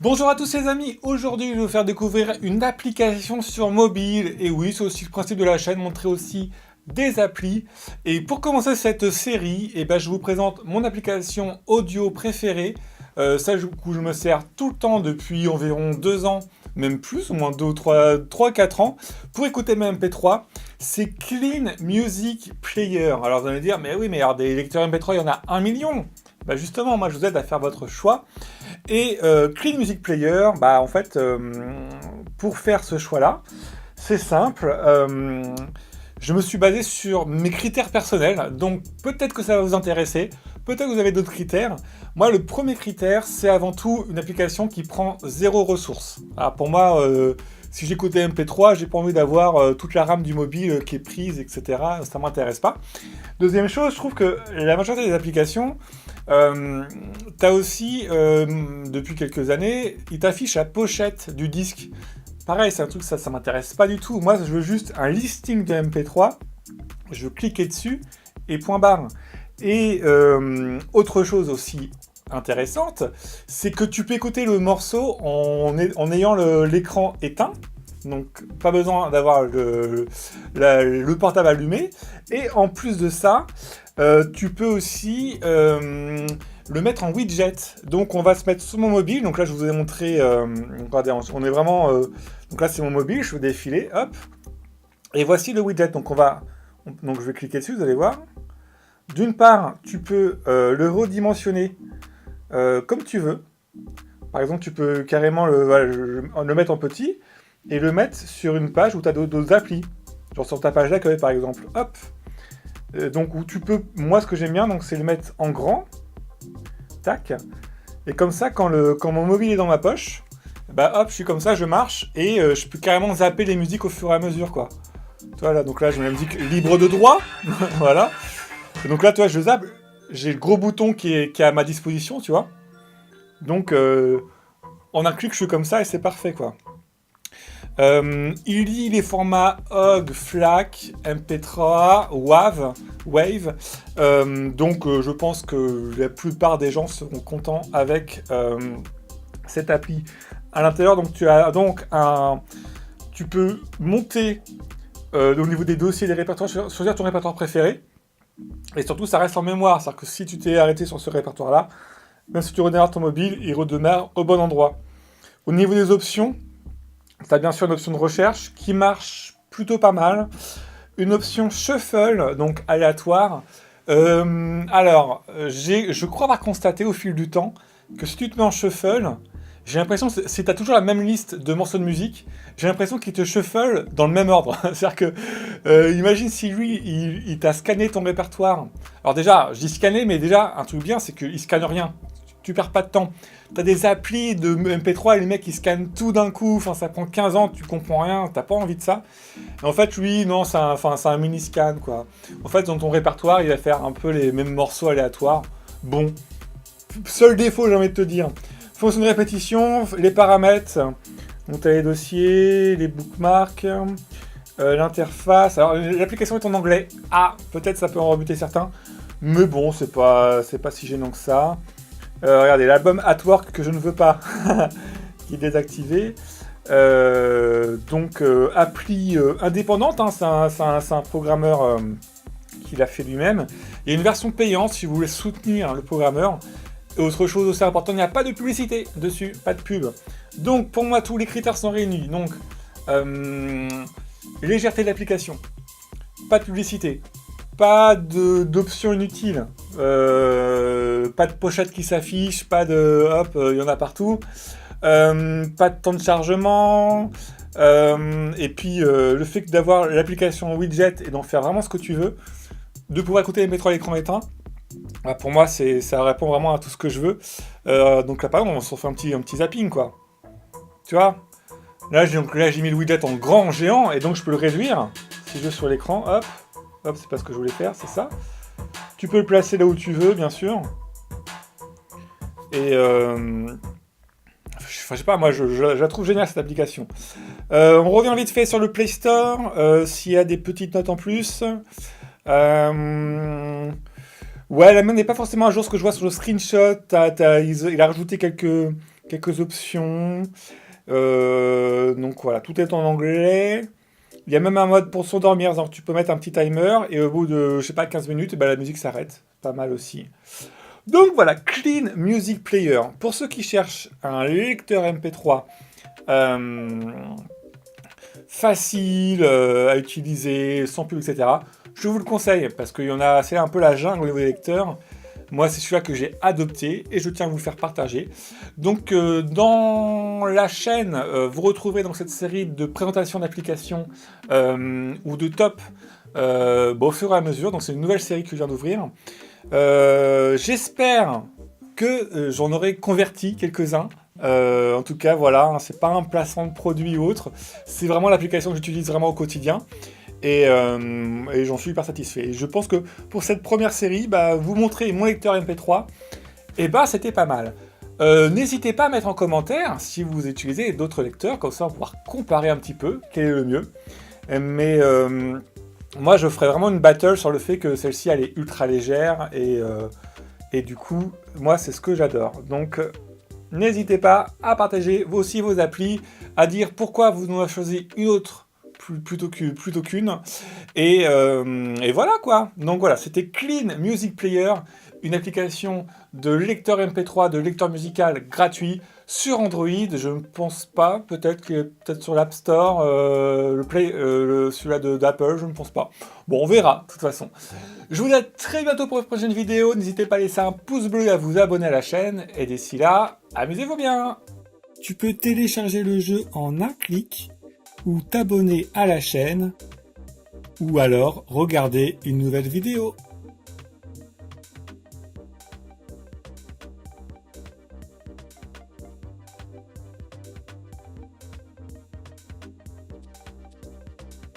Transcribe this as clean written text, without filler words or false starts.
Bonjour à tous les amis, aujourd'hui je vais vous faire découvrir une application sur mobile, et oui c'est aussi le principe de la chaîne, montrer aussi des applis. Et pour commencer cette série, je vous présente mon application audio préférée. Ça du coup je me sers tout le temps depuis environ 2 ans, même plus, au moins 2 ou 3, 4 ans, pour écouter mes MP3. C'est Clean Music Player. Alors vous allez me dire, mais oui mais alors des lecteurs MP3 il y en a 1 million. Justement, moi je vous aide à faire votre choix. Et Clean Music Player, pour faire ce choix-là, c'est simple. Je me suis basé sur mes critères personnels, donc peut-être que ça va vous intéresser, peut-être que vous avez d'autres critères. Moi, le premier critère, c'est avant tout une application qui prend 0 ressources. Alors pour moi, si j'écoute des MP3, j'ai pas envie d'avoir toute la RAM du mobile qui est prise, etc. Ça m'intéresse pas. Deuxième chose, je trouve que la majorité des applications, t'as aussi, depuis quelques années, il t'affiche la pochette du disque. Pareil, c'est un truc, ça m'intéresse pas du tout. Moi, je veux juste un listing de MP3, je veux cliquer dessus, et point barre. Et autre chose aussi intéressante, c'est que tu peux écouter le morceau en ayant l'écran éteint. Donc, pas besoin d'avoir le portable allumé. Et en plus de ça, tu peux aussi le mettre en widget. Donc, on va se mettre sur mon mobile. Donc là, je vous ai montré. Regardez, on est vraiment. Donc là, c'est mon mobile. Je vais défiler. Hop. Et voici le widget. Donc, donc, je vais cliquer dessus. Vous allez voir. D'une part, tu peux le redimensionner comme tu veux. Par exemple, tu peux carrément le mettre en petit et le mettre sur une page où tu as d'autres applis. Genre sur ta page d'accueil, par exemple. Hop. Donc, où tu peux... Moi, ce que j'aime bien, donc, c'est le mettre en grand. Tac. Et comme ça, quand mon mobile est dans ma poche, hop, je suis comme ça, je marche et je peux carrément zapper les musiques au fur et à mesure, quoi. Voilà, donc là, je mets la musique libre de droit. Voilà. Et donc là, tu vois, je zappe. J'ai le gros bouton qui est à ma disposition, tu vois. Donc, en un clic, je suis comme ça et c'est parfait, quoi. Il lit les formats OGG, FLAC, MP3, Wave. Je pense que la plupart des gens seront contents avec cette appli. À l'intérieur, donc tu peux monter au niveau des dossiers, des répertoires, choisir ton répertoire préféré. Et surtout, ça reste en mémoire. C'est-à-dire que si tu t'es arrêté sur ce répertoire-là, même si tu redémarres ton mobile, il redémarre au bon endroit. Au niveau des options, tu as bien sûr une option de recherche qui marche plutôt pas mal. Une option shuffle, donc aléatoire. Je crois avoir constaté au fil du temps que si tu te mets en shuffle, j'ai l'impression que si tu as toujours la même liste de morceaux de musique, j'ai l'impression qu'il te shuffle dans le même ordre. C'est-à-dire que, imagine si lui, il t'a scanné ton répertoire. Alors déjà, je dis scanner, mais déjà, un truc bien, c'est qu'il scanne rien. Tu perds pas de temps. T'as des applis de MP3 et les mecs ils scannent tout d'un coup, enfin ça prend 15 ans, tu comprends rien, t'as pas envie de ça. Et en fait lui, non, c'est un mini scan quoi. En fait dans ton répertoire il va faire un peu les mêmes morceaux aléatoires. Bon, seul défaut j'ai envie de te dire, fonction de répétition, les paramètres, donc t'as les dossiers, les bookmarks, l'interface. Alors l'application est en anglais, peut-être ça peut en rebuter certains, mais bon c'est pas si gênant que ça. Regardez, l'album At Work que je ne veux pas, qui est désactivé. Appli indépendante, hein, c'est un programmeur qui l'a fait lui-même. Il y a une version payante si vous voulez soutenir le programmeur. Et autre chose aussi importante, il n'y a pas de publicité dessus, pas de pub. Donc pour moi, tous les critères sont réunis. Donc, légèreté de l'application, pas de publicité. Pas d'options inutiles, pas de pochette qui s'affiche, pas de... Hop, il y en a partout. Pas de temps de chargement. Et puis, le fait d'avoir l'application widget et d'en faire vraiment ce que tu veux, de pouvoir écouter les MP3 à l'écran éteint, pour moi, ça répond vraiment à tout ce que je veux. Donc là, par exemple, on se fait un petit zapping, quoi. Tu vois ? Là, j'ai mis le widget en grand, en géant, et donc je peux le réduire. Si je vais sur l'écran, hop. Hop, c'est pas ce que je voulais faire, c'est ça. Tu peux le placer là où tu veux, bien sûr. Et je sais pas, moi je la trouve géniale cette application. On revient vite fait sur le Play Store, s'il y a des petites notes en plus. Ouais, la mienne n'est pas forcément à jour, ce que je vois sur le screenshot. Il a rajouté quelques quelques options. Donc voilà, tout est en anglais. Il y a même un mode pour s'endormir, donc tu peux mettre un petit timer et au bout de, je sais pas, 15 minutes, la musique s'arrête. Pas mal aussi. Donc voilà, Clean Music Player. Pour ceux qui cherchent un lecteur MP3 euh, facile à utiliser, sans pub, etc., je vous le conseille parce qu'il y en a, c'est un peu la jungle au niveau des lecteurs. Moi, c'est celui-là que j'ai adopté et je tiens à vous le faire partager. Donc, dans la chaîne, vous retrouverez dans cette série de présentations d'applications ou de top au fur et à mesure. Donc, c'est une nouvelle série que je viens d'ouvrir. J'espère que j'en aurai converti quelques-uns. En tout cas, voilà, hein, c'est pas un placement de produit ou autre. C'est vraiment l'application que j'utilise vraiment au quotidien. Et j'en suis hyper satisfait. Et je pense que pour cette première série, vous montrer mon lecteur MP3, et c'était pas mal. N'hésitez pas à mettre en commentaire si vous utilisez d'autres lecteurs, comme ça on va pouvoir comparer un petit peu quel est le mieux. Mais moi je ferai vraiment une battle sur le fait que celle-ci elle est ultra légère et du coup moi c'est ce que j'adore. Donc n'hésitez pas à partager aussi vos applis, à dire pourquoi vous en avez choisi une autre plutôt qu'une. Et voilà quoi. Donc voilà, c'était Clean Music Player, une application de lecteur MP3, de lecteur musical gratuit sur Android. Je ne pense pas, peut-être sur l'App Store, celui-là d'Apple, je ne pense pas. Bon, on verra, de toute façon. Je vous dis à très bientôt pour une prochaine vidéo. N'hésitez pas à laisser un pouce bleu et à vous abonner à la chaîne. Et d'ici là, amusez-vous bien. Tu peux télécharger le jeu en un clic ou t'abonner à la chaîne ou alors regarder une nouvelle vidéo.